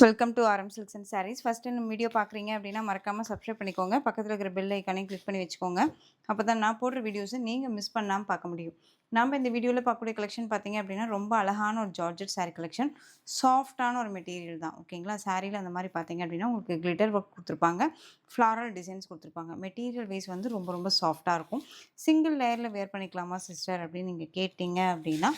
Welcome to Aram silks and sarees. First time video பார்க்குறீங்க அப்படின்னா மறக்காமல் சப்ஸ்கிரைப் பண்ணிக்கோங்க. பக்கத்தில் இருக்கிற பெல் ஐக்கானையும் கிளிக் பண்ணி வச்சுக்கோங்க. அப்போ தான் நான் போடுற வீடியோஸை நீங்கள் மிஸ் பண்ணாமல் பார்க்க முடியும். நம்ம இந்த வீடியோவில் பார்க்கக்கூடிய கலெக்ஷன் பார்த்தீங்க அப்படின்னா ரொம்ப அழகான ஒரு ஜார்ஜெட் சாரீ கலெக்ஷன். சாஃப்டான ஒரு மெட்டீரியல் தான், ஓகேங்களா? சாரியில் அந்த மாதிரி பார்த்தீங்க அப்படின்னா உங்களுக்கு கிளிட்டர் ஒர்க் கொடுத்துருப்பாங்க, ஃப்ளாரல் டிசைன்ஸ் கொடுத்துருப்பாங்க. மெட்டீரியல் வைஸ் வந்து ரொம்ப ரொம்ப சாஃப்டாக இருக்கும். சிங்கிள் லேயரில் வேர் பண்ணிக்கலாமா சிஸ்டர் அப்படின்னு நீங்கள் கேட்டிங்க அப்படின்னா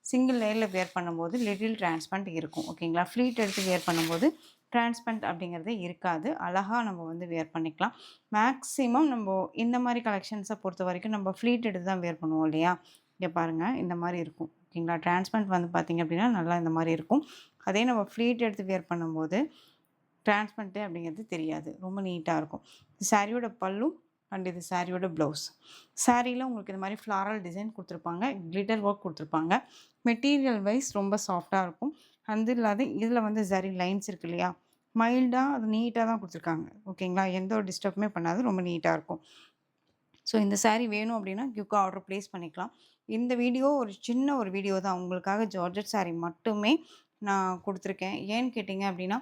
சிங்கிள் லேயரில் வேர் பண்ணும்போது லிட்டில் டிரான்ஸ்பரண்ட் இருக்கும், ஓகேங்களா? ஃப்ளீட் எடுத்து வேர் பண்ணும்போது டிரான்ஸ்பரண்ட் அப்படிங்கிறது இருக்காது. அழகாக நம்ம வந்து வேர் பண்ணிக்கலாம். மேக்ஸிமம் நம்ம இந்த மாதிரி கலெக்ஷன்ஸை பொறுத்த வரைக்கும் நம்ம ஃப்ளீட் எடுத்து தான் வேர் பண்ணுவோம் இல்லையா? இங்கே பாருங்கள், இந்த மாதிரி இருக்கும், ஓகேங்களா? டிரான்ஸ்பரண்ட் வந்து பார்த்திங்க அப்படின்னா நல்லா இந்த மாதிரி இருக்கும். அதே நம்ம ஃப்ளீட் எடுத்து வேர் பண்ணும்போது டிரான்ஸ்பரண்ட்டு அப்படிங்கிறது தெரியாது, ரொம்ப நீட்டாக இருக்கும். சாரியோட பல்லு அண்ட் இது சாரியோட ப்ளவுஸ். சாரியில் உங்களுக்கு இந்த மாதிரி ஃப்ளாரல் டிசைன் கொடுத்துருப்பாங்க, கிளிட்டர் ஒர்க் கொடுத்துருப்பாங்க. மெட்டீரியல் வைஸ் ரொம்ப சாஃப்டாக இருக்கும். அது இல்லாத இதில் வந்து ஜரி லைன்ஸ் இருக்கு இல்லையா, மைல்டாக அது நீட்டாக தான் கொடுத்துருக்காங்க, ஓகேங்களா? எந்த ஒரு டிஸ்டர்புமே பண்ணாது, ரொம்ப நீட்டாக இருக்கும். ஸோ இந்த சாரீ வேணும் அப்படின்னா குயிக்காக ஆர்டர் ப்ளேஸ் பண்ணிக்கலாம். இந்த வீடியோ ஒரு சின்ன ஒரு வீடியோ தான், உங்களுக்காக ஜார்ஜெட் சாரீ மட்டுமே நான் கொடுத்துருக்கேன். ஏன்னு கேட்டிங்க அப்படின்னா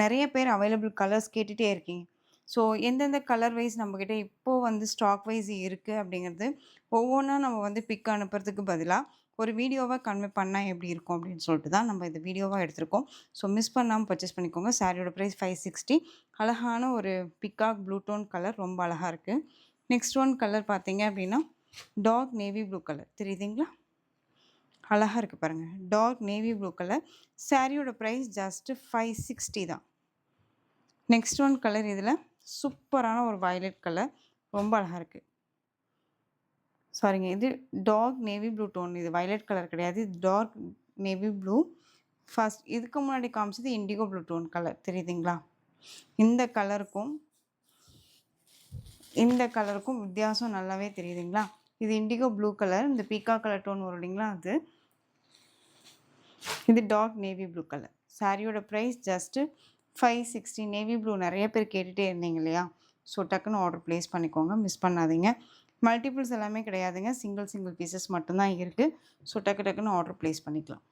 நிறைய பேர் அவைலபிள் கலர்ஸ் கேட்டுகிட்டே இருக்கீங்க. ஸோ எந்தெந்த கலர் வைஸ் நம்மக்கிட்ட இப்போது வந்து ஸ்டாக் வைஸ் இருக்குது அப்படிங்கிறது ஒவ்வொன்றா நம்ம வந்து பிக் அனுப்புறதுக்கு பதிலாக ஒரு வீடியோவாக கன்வே பண்ணால் எப்படி இருக்கும் அப்படின்னு சொல்லிட்டு தான் நம்ம இந்த வீடியோவாக எடுத்திருக்கோம். ஸோ மிஸ் பண்ணாமல் பர்ச்சேஸ் பண்ணிக்கோங்க. சாரியோட ப்ரைஸ் 560. அழகான ஒரு பிக்காக் ப்ளூ டோன் கலர், ரொம்ப அழகாக இருக்குது. நெக்ஸ்ட் ஒன் கலர் பார்த்தீங்க அப்படின்னா டார்க் நேவி ப்ளூ கலர், தெரியுதுங்களா? அழகாக இருக்குது பாருங்கள், டார்க் நேவி ப்ளூ கலர். சாரியோட ப்ரைஸ் ஜஸ்ட்டு 560 தான். நெக்ஸ்ட் ஒன் கலர் இதில் சூப்பரான ஒரு வயலட் கலர், ரொம்ப அழகாக இருக்குது. சாரிங்க, இது டார்க் நேவி ப்ளூ டோன், இது வயலட் கலர் கிடையாது, இது டார்க் நேவி ப்ளூ. ஃபர்ஸ்ட் இதுக்கு முன்னாடி காமிச்சது இண்டிகோ ப்ளூ டோன் கலர், தெரியுதுங்களா? இந்த கலருக்கும் இந்த கலருக்கும் வித்தியாசம் நல்லாவே தெரியுதுங்களா? இது இண்டிகோ ப்ளூ கலர், இந்த பீக்கா கலர் டோன் வரும் இல்லைங்களா, அது. இது டார்க் நேவி ப்ளூ கலர். சாரியோட ப்ரைஸ் ஜஸ்ட்டு 560. நேவி ப்ளூ நிறைய பேர் கேட்டுகிட்டே இருந்தீங்க இல்லையா? ஸோ டக்குன்னு ஆர்டர் ப்ளேஸ் பண்ணிக்கோங்க, மிஸ் பண்ணாதீங்க. மல்டிபிள்ஸ் எல்லாமே கிடையாதுங்க, சிங்கிள் பீசஸ் மட்டும்தான் இருக்குது. ஸோ டக்குன்னு ஆர்டர் ப்ளேஸ் பண்ணிக்கலாம்.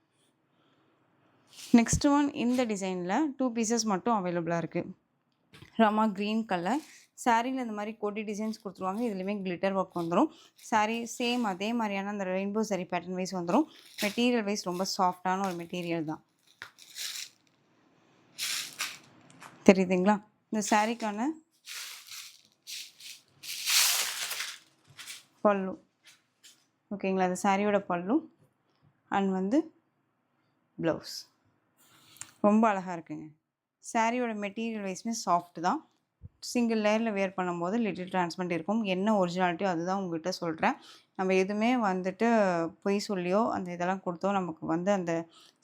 நெக்ஸ்ட் ஒன் இந்த டிசைனில் 2 பீசஸ் மட்டும் அவைலபிளாக இருக்குது. Rama green colour. சாரியில் இந்த மாதிரி கோட்டி டிசைன்ஸ் கொடுத்துருவாங்க, இதுலேயுமே கிளிட்டர் ஒர்க் வந்துடும். சாரீ சேம் அதே மாதிரியான அந்த ரெயின்போ சாரி பேட்டர்ன் வைஸ் வந்துடும். மெட்டீரியல் வைஸ் ரொம்ப சாஃப்டான ஒரு மெட்டீரியல் தான், தெரியுதுங்களா? இந்த சாரீக்கான பல்லு, ஓகேங்களா? இந்த சாரியோட பல்லு அண்ட் வந்து ப்ளவுஸ் ரொம்ப அழகாக இருக்குங்க. சாரியோட மெட்டீரியல் வைஸ்மே சாஃப்ட் தான். சிங்கிள் லேயரில் வேர் பண்ணும்போது லிட்டில் டிரான்ஸ்பரண்ட் இருக்கும். என்ன ஒரிஜினாலிட்டியோ அதுதான் உங்கள்கிட்ட சொல்கிறேன். நம்ம எதுவுமே வந்துட்டு பொய் சொல்லியோ அந்த இதெல்லாம் கொடுத்தோ நமக்கு வந்து அந்த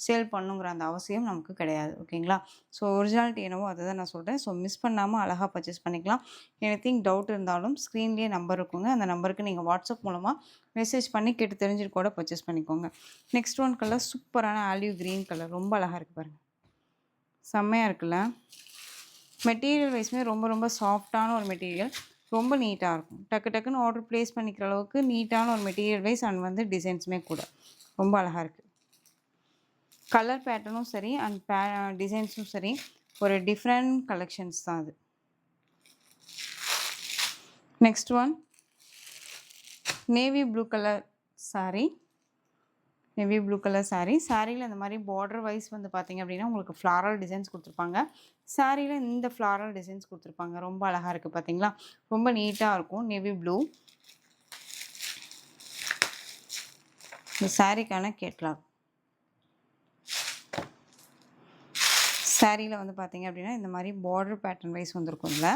சேல் பண்ணுங்கிற அந்த அவசியம் நமக்கு கிடையாது, ஓகேங்களா? ஸோ ஒரிஜினாலிட்டி என்னவோ அதை தான் நான் சொல்கிறேன். ஸோ மிஸ் பண்ணாமல் அழகாக பர்ச்சேஸ் பண்ணிக்கலாம். எனிதிங் டவுட் இருந்தாலும் ஸ்க்ரீன்லேயே நம்பர் இருக்குங்க, அந்த நம்பருக்கு நீங்கள் வாட்ஸ்அப் மூலமாக மெசேஜ் பண்ணி கேட்டு தெரிஞ்சுட்டு கூட பர்ச்சேஸ் பண்ணிக்கோங்க. நெக்ஸ்ட் ஒன் கலர் சூப்பரான ஆலிவ் க்ரீன் கலர், ரொம்ப அழகாக இருக்குது பாருங்கள், செம்மையாக இருக்குல்ல? மெட்டீரியல் வைஸ்மே ரொம்ப ரொம்ப சாஃப்டான ஒரு மெட்டீரியல், ரொம்ப நீட்டாக இருக்கும். டக்குன்னு ஆர்டர் ப்ளேஸ் பண்ணிக்கிற அளவுக்கு நீட்டான ஒரு மெட்டீரியல் வைஸ் அண்ட் வந்து டிசைன்ஸுமே கூட ரொம்ப அழகாக இருக்குது. கலர் பேட்டர்னும் சரி அண்ட் டிசைன்ஸும் சரி ஒரு டிஃப்ரெண்ட் கலெக்ஷன்ஸ் தான் அது. Next one navy blue colour sari. Navy blue colour sari. சாரியில் இந்த மாதிரி பார்டர் வைஸ் வந்து பார்த்திங்க அப்படின்னா உங்களுக்கு ஃப்ளாரல் டிசைன்ஸ் கொடுத்துருப்பாங்க. சாரியில் இந்த ஃப்ளாரல் டிசைன்ஸ் கொடுத்துருப்பாங்க, ரொம்ப அழகாக இருக்குது பார்த்தீங்களா? ரொம்ப நீட்டாக இருக்கும். Navy blue. இந்த சாரிக்கான கேட்லாக். சாரியில் வந்து பார்த்திங்க அப்படின்னா இந்த மாதிரி பார்டர் பேட்டர்ன் வைஸ் வந்துருக்கும்ல,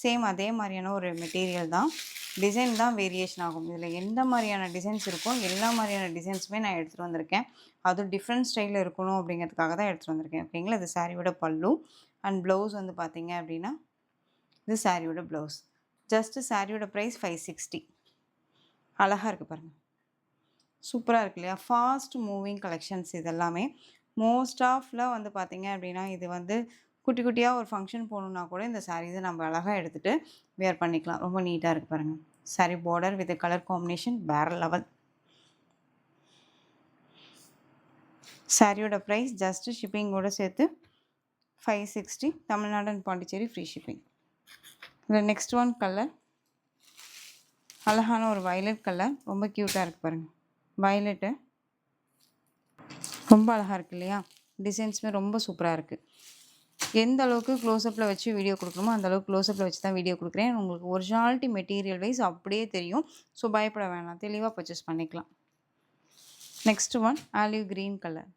சேம் அதே மாதிரியான ஒரு மெட்டீரியல் தான், டிசைன் தான் வேரியேஷன் ஆகும். இதில் எந்த மாதிரியான டிசைன்ஸ் இருக்கோ எல்லா மாதிரியான டிசைன்ஸுமே நான் எடுத்துகிட்டு வந்திருக்கேன். அதுவும் டிஃப்ரெண்ட் ஸ்டைலில் இருக்கணும் அப்படிங்கிறதுக்காக தான் எடுத்துகிட்டு வந்திருக்கேன், ஓகேங்களா? இது சாரியோட பல்லு அண்ட் ப்ளவுஸ் வந்து பார்த்திங்க அப்படின்னா இது சாரியோட ப்ளவுஸ். ஜஸ்ட்டு சாரியோட ப்ரைஸ் 560. அழகாக இருக்குது பாருங்கள், சூப்பராக இருக்கு இல்லையா? ஃபாஸ்ட் மூவிங் கலெக்ஷன்ஸ் இதெல்லாமே. மோஸ்ட் ஆஃப்ல வந்து பார்த்திங்க அப்படின்னா இது வந்து குட்டி குட்டியாக ஒரு ஃபங்க்ஷன் போகணுன்னா கூட இந்த சாரீஸை நம்ம அழகாக எடுத்துகிட்டு வேர் பண்ணிக்கலாம். ரொம்ப நீட்டாக இருக்குது பாருங்கள். Sari border with colour combination வேறு லெவல். சாரியோட ப்ரைஸ் ஜஸ்ட்டு ஷிப்பிங்கோடு சேர்த்து 560 Tamil Nadu and Pondicherry free shipping. இதில் நெக்ஸ்ட் ஒன் கலர் அழகான ஒரு வயலட் கலர், ரொம்ப க்யூட்டாக இருக்குது பாருங்கள். வயலட்டு ரொம்ப அழகாக இருக்குது இல்லையா? டிசைன்ஸுமே ரொம்ப சூப்பராக இருக்குது. எந்த அளவுக்கு க்ளோஸ்அப்பில் வச்சு வீடியோ கொடுக்கணுமோ அந்த அளவுக்கு க்ளோஸ்அப்பில் வச்சு தான் வீடியோ கொடுக்குறேன். உங்களுக்கு ஒரிஜினாலிட்டி மெட்டீரியல் வைஸ் அப்படியே தெரியும். ஸோ பயப்பட வேணாம், தெளிவாக பர்ச்சேஸ் பண்ணிக்கலாம். Next one olive green colour.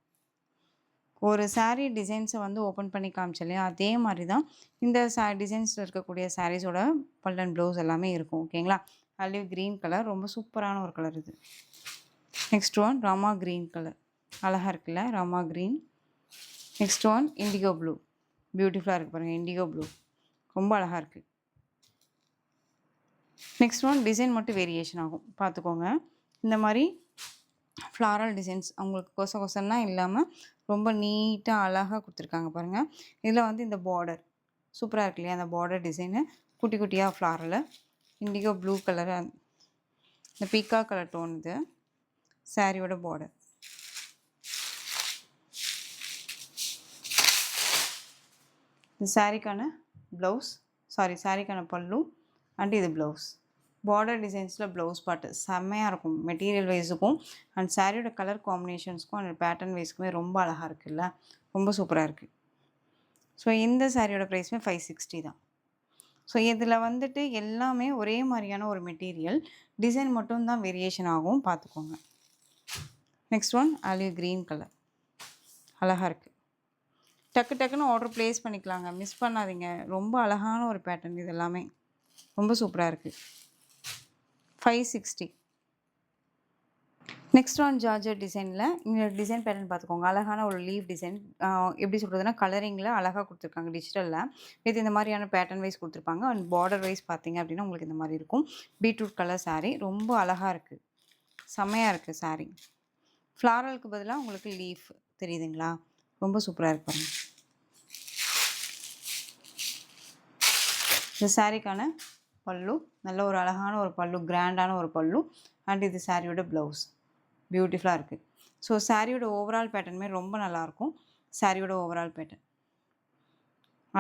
ஒரு சாரீ டிசைன்ஸை வந்து ஓப்பன் பண்ணி காமிச்சேன் இல்லையா, அதே மாதிரி தான் இந்த டிசைன்ஸில் இருக்கக்கூடிய சாரீஸோட பல்லன் ப்ளவுஸ் எல்லாமே இருக்கும். ஓகேங்களா? ஆலிவ் க்ரீன் கலர் ரொம்ப சூப்பரான ஒரு கலர் இது. Next one Rama green colour, அழகாக இருக்குல்ல Rama green. Next one indigo blue, பியூட்டிஃபுல்லாக இருக்குது பாருங்கள். இண்டிகோ ப்ளூ ரொம்ப அழகாக இருக்குது. நெக்ஸ்ட் ஒன் டிசைன் மட்டும் வேரியேஷன் ஆகும், பார்த்துக்கோங்க. இந்த மாதிரி ஃப்ளாரல் டிசைன்ஸ் அவங்களுக்கு கொசன்னா இல்லாமல் ரொம்ப நீட்டாக அழகாக கொடுத்துருக்காங்க பாருங்கள். இதில் வந்து இந்த பார்டர் சூப்பராக இருக்கு இல்லையா? அந்த பார்டர் டிசைனு குட்டி குட்டியாக ஃப்ளாரில் இண்டிகோ ப்ளூ கலரு, இந்த பீக்கா கலர் டோன் இது சாரியோட பார்டர். இது சாரிக்கான ப்ளவுஸ், சாரிக்கான பல்லு அண்ட் இது ப்ளவுஸ். பார்டர் டிசைன்ஸில் ப்ளவுஸ் பாட்டு செம்மையாக இருக்கும். மெட்டீரியல் வைஸுக்கும் அண்ட் சாரியோட கலர் காம்பினேஷன்ஸ்க்கும் அண்ட் பேட்டர்ன் வைஸுக்குமே ரொம்ப அழகாக இருக்குல்ல, ரொம்ப சூப்பராக இருக்குது. ஸோ இந்த சாரியோட ப்ரைஸுமே 560 தான். ஸோ இதில் வந்துட்டு எல்லாமே ஒரே மாதிரியான ஒரு மெட்டீரியல், டிசைன் மட்டும்தான் வேரியேஷன் ஆகும், பார்த்துக்கோங்க. Next one olive green colour, அழகாக இருக்குது. டக்கு டக்குன்னு ஆர்டர் ப்ளேஸ் பண்ணிக்கலாங்க, மிஸ் பண்ணாதீங்க. ரொம்ப அழகான ஒரு பேட்டர்ன், இது எல்லாமே ரொம்ப சூப்பராக இருக்குது. 560. நெக்ஸ்ட் ஒன் ஜார்ஜர் டிசைனில் இந்த டிசைன் பேட்டர்ன் பார்த்துக்கோங்க. அழகான ஒரு லீவ் டிசைன், எப்படி சொல்கிறதுனா கலரிங்கில் அழகாக கொடுத்துருக்காங்க டிஜிட்டலில். இது இந்த மாதிரியான பேட்டர்ன் வைஸ் கொடுத்துருப்பாங்க. அண்ட் பார்டர் வைஸ் பார்த்தீங்க அப்படின்னா உங்களுக்கு இந்த மாதிரி இருக்கும். பீட்ரூட் கலர் சாரீ ரொம்ப அழகாக இருக்குது, செம்மையாக இருக்குது சாரீ. ஃப்ளாரலுக்கு பதிலாக உங்களுக்கு லீஃப் தெரியுதுங்களா? ரொம்ப சூப்பராக இருப்பாங்க. இந்த சாரீக்கான பல்லு நல்ல ஒரு அழகான ஒரு பல்லு, கிராண்டான ஒரு பல்லு அண்ட் இது சாரியோட ப்ளவுஸ் பியூட்டிஃபுல்லாக இருக்குது. ஸோ சாரியோட ஓவரால் பேட்டர்னுமே ரொம்ப நல்லாயிருக்கும். சாரியோட ஓவரால் பேட்டர்ன்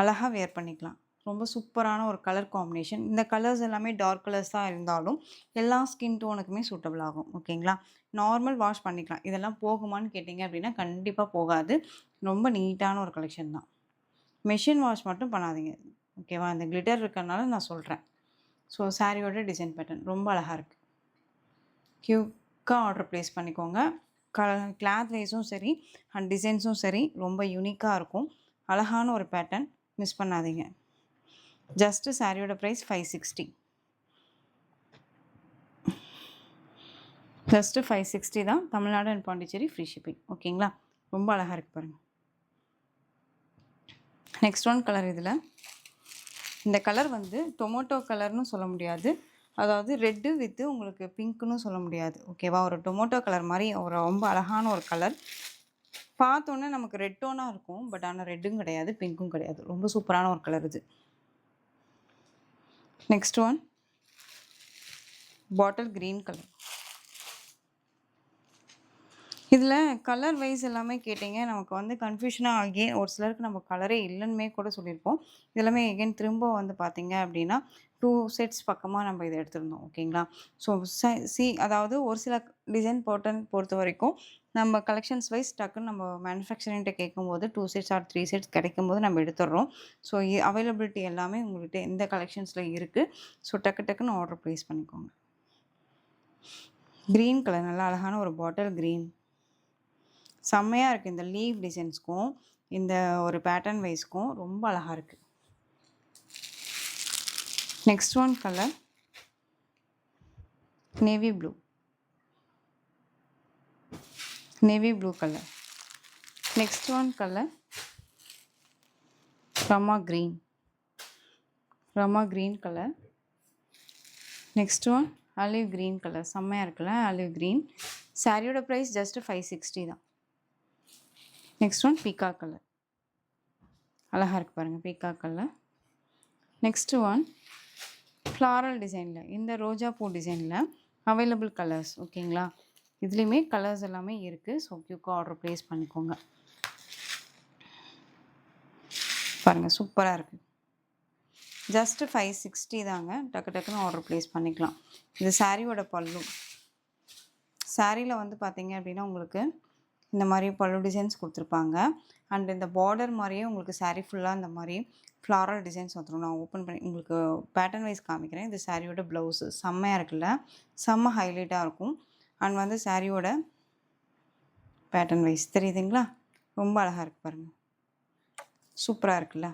அழகாக வேர் பண்ணிக்கலாம். ரொம்ப சூப்பரான ஒரு கலர் காம்பினேஷன். இந்த கலர்ஸ் எல்லாமே டார்க் கலர்ஸ் தான் இருந்தாலும் எல்லா ஸ்கின் டோனுக்குமே சூட்டபிள் ஆகும். ஓகேங்களா? நார்மல் வாஷ் பண்ணிக்கலாம். இதெல்லாம் போகுமான்னு கேட்டிங்க அப்படின்னா கண்டிப்பாக போகாது. ரொம்ப நீட்டான ஒரு கலெக்ஷன் தான். மெஷின் வாஷ் மட்டும் பண்ணாதீங்க, ஓகேவா? அந்த கிளிட்டர் இருக்கிறனால நான் சொல்கிறேன். ஸோ சாரியோட டிசைன் பேட்டர்ன் ரொம்ப அழகாக இருக்குது. குயிக்காக ஆர்டர் ப்ளேஸ் பண்ணிக்கோங்க. கிளாத் வைஸும் சரி அண்ட் டிசைன்ஸும் சரி ரொம்ப யூனிக்காக இருக்கும். அழகான ஒரு பேட்டர்ன், மிஸ் பண்ணாதீங்க. ஜஸ்ட்டு சாரியோட ப்ரைஸ் 560. ஜஸ்ட்டு 560 தான். Tamil Nadu and Pondicherry free shipping. ஓகேங்களா? ரொம்ப அழகாக இருக்குது பாருங்கள். நெக்ஸ்ட் ஒன் கலர், இதில் இந்த கலர் வந்து டொமேட்டோ கலர்னு சொல்ல முடியாது, அதாவது ரெட்டு வித்து உங்களுக்கு பிங்க்குன்னு சொல்ல முடியாது. ஓகேவா? ஒரு டொமேட்டோ கலர் மாதிரி ஒரு ரொம்ப அழகான ஒரு கலர். பார்த்தோன்னே நமக்கு ரெட் டோனாக இருக்கும், பட் ஆனால் ரெட்டும் கிடையாது பிங்க்கும் கிடையாது. ரொம்ப சூப்பரான ஒரு கலர் இது. Next one bottle green colour. இதில் கலர் வைஸ் எல்லாமே கேட்டிங்க, நமக்கு வந்து கன்ஃபியூஷனாக ஆகி ஒரு சிலருக்கு நம்ம கலரே இல்லைன்னுமே கூட சொல்லியிருப்போம். இதெல்லாமே எகைன் திரும்ப வந்து பார்த்திங்க அப்படின்னா 2 செட்ஸ் பக்கமாக நம்ம இதை எடுத்துருந்தோம். ஓகேங்களா? ஸோ அதாவது ஒரு சில டிசைன் பொறுத்த வரைக்கும் நம்ம கலெக்ஷன்ஸ் வைஸ் டக்குன்னு நம்ம மேனுஃபேக்சரிங்கிட்ட கேட்கும்போது 2 செட்ஸ் ஆர் 3 செட்ஸ் கிடைக்கும்போது நம்ம எடுத்துடுறோம். ஸோ அவைலபிலிட்டி எல்லாமே உங்கள்கிட்ட எந்த கலெக்ஷன்ஸில் இருக்குது. ஸோ டக்குன்னு ஆர்டர் ப்ளேஸ் பண்ணிக்கோங்க. க்ரீன் கலர் நல்லா அழகான ஒரு பாட்டில் க்ரீன் செம்மையாக இருக்குது. இந்த லீவ் டிசைன்ஸ்க்கும் இந்த ஒரு பேட்டர்ன் வைஸ்க்கும் ரொம்ப அழகாக இருக்குது. Next one colour navy blue, navy blue colour. Next one colour Rama green, Rama green colour. Next one olive green colour, செம்மையாக இருக்குல்ல ஆலிவ் க்ரீன். சாரியோட ப்ரைஸ் ஜஸ்ட்டு 560 தான். நெக்ஸ்ட் ஒன் பீக்கா கலர், அழகாக இருக்குது பாருங்கள் பீக்கா கலர். நெக்ஸ்ட்டு ஒன் ஃப்ளாரல் டிசைனில், இந்த ரோஜா பூ டிசைனில் அவைலபிள் கலர்ஸ். ஓகேங்களா? இதுலேயுமே கலர்ஸ் எல்லாமே இருக்குது. ஸோ குயிக்காக ஆர்டர் ப்ளேஸ் பண்ணிக்கோங்க. பாருங்கள் சூப்பராக இருக்குது. ஜஸ்ட்டு 560 தாங்க. டக்கு டக்குன்னு ஆர்டர் ப்ளேஸ் பண்ணிக்கலாம். இது சாரியோட பல்லு. சாரியில் வந்து பார்த்தீங்க அப்படின்னா உங்களுக்கு இந்த மாதிரி பல்லு டிசைன்ஸ் கொடுத்துருப்பாங்க. அண்ட் இந்த பார்டர் மாதிரியே உங்களுக்கு சாரீ ஃபுல்லாக இந்த மாதிரி ஃப்ளாரல் டிசைன்ஸ் வந்துடும். நான் ஓப்பன் பண்ணி உங்களுக்கு பேட்டர்ன் வைஸ் காமிக்கிறேன். இது சாரியோட ப்ளவுஸு செம்மையாக இருக்குல்ல, செம்ம ஹைலைட்டாக இருக்கும். அண்ட் வந்து சாரியோட பேட்டர்ன் வைஸ் தெரியுதுங்களா, ரொம்ப அழகாக இருக்குது பாருங்கள், சூப்பராக இருக்குல்ல,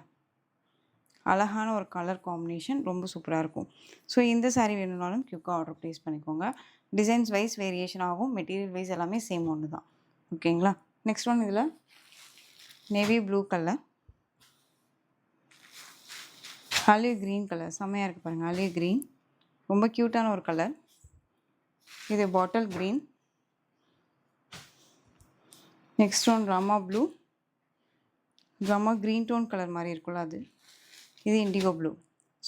அழகான ஒரு கலர் காம்பினேஷன், ரொம்ப சூப்பராக இருக்கும். ஸோ இந்த சாரீ வேணும்னாலும் குயிக்காக ஆர்டர் ப்ளேஸ் பண்ணிக்கோங்க. டிசைன்ஸ் வைஸ் வேரியேஷன் ஆகும், மெட்டீரியல் வைஸ் எல்லாமே சேம் ஒன்று தான். ஓகேங்களா. நெக்ஸ்ட் ஒன் இதில் navy blue colour, olive green colour செம்மையாக இருக்குது பாருங்கள். ஆலிவ் க்ரீன் ரொம்ப க்யூட்டான ஒரு கலர். இது bottle green. Next one Rama blue, Rama green tone colour மாதிரி இருக்குல்ல அது. இது இண்டிகோ ப்ளூ.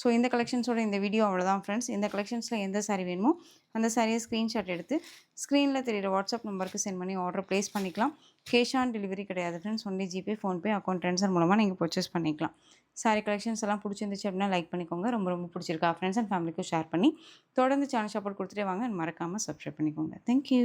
ஸோ இந்த கலெக்ஷன்ஸோட இந்த வீடியோ அவ்வளோதான் ஃப்ரெண்ட்ஸ். இந்த கலெக்ஷன்ஸில் எந்த சாரீ வேணுமோ அந்த சாரியை ஸ்க்ரீன்ஷாட் எடுத்து ஸ்க்ரீனில் தெரியுற வாட்ஸ்அப் நம்பருக்கு சென்ட் பண்ணி ஆர்டர் ப்ளேஸ் பண்ணிக்கலாம். கேஷ் ஆன் டெலிவரி கிடையாது friends, only GPay, PhonePe, account transfer மூலமாக நீங்கள் பர்ச்சேஸ் பண்ணிக்கலாம். சாரி கலெக்ஷன்ஸ் எல்லாம் பிடிச்சிருந்துச்சு அப்படின்னா லைக் பண்ணிக்கோங்க. ரொம்ப ரொம்ப பிடிச்சிருக்கா ஃப்ரெண்ட்ஸ் அண்ட் ஃபேமிலிக்கும் ஷேர் பண்ணி தொடர்ந்து சேனல் சப்போர்ட் கொடுத்துட்டே வாங்க. மறக்காமல் சப்ஸ்கிரைப் பண்ணிக்கோங்க. தேங்க்யூ.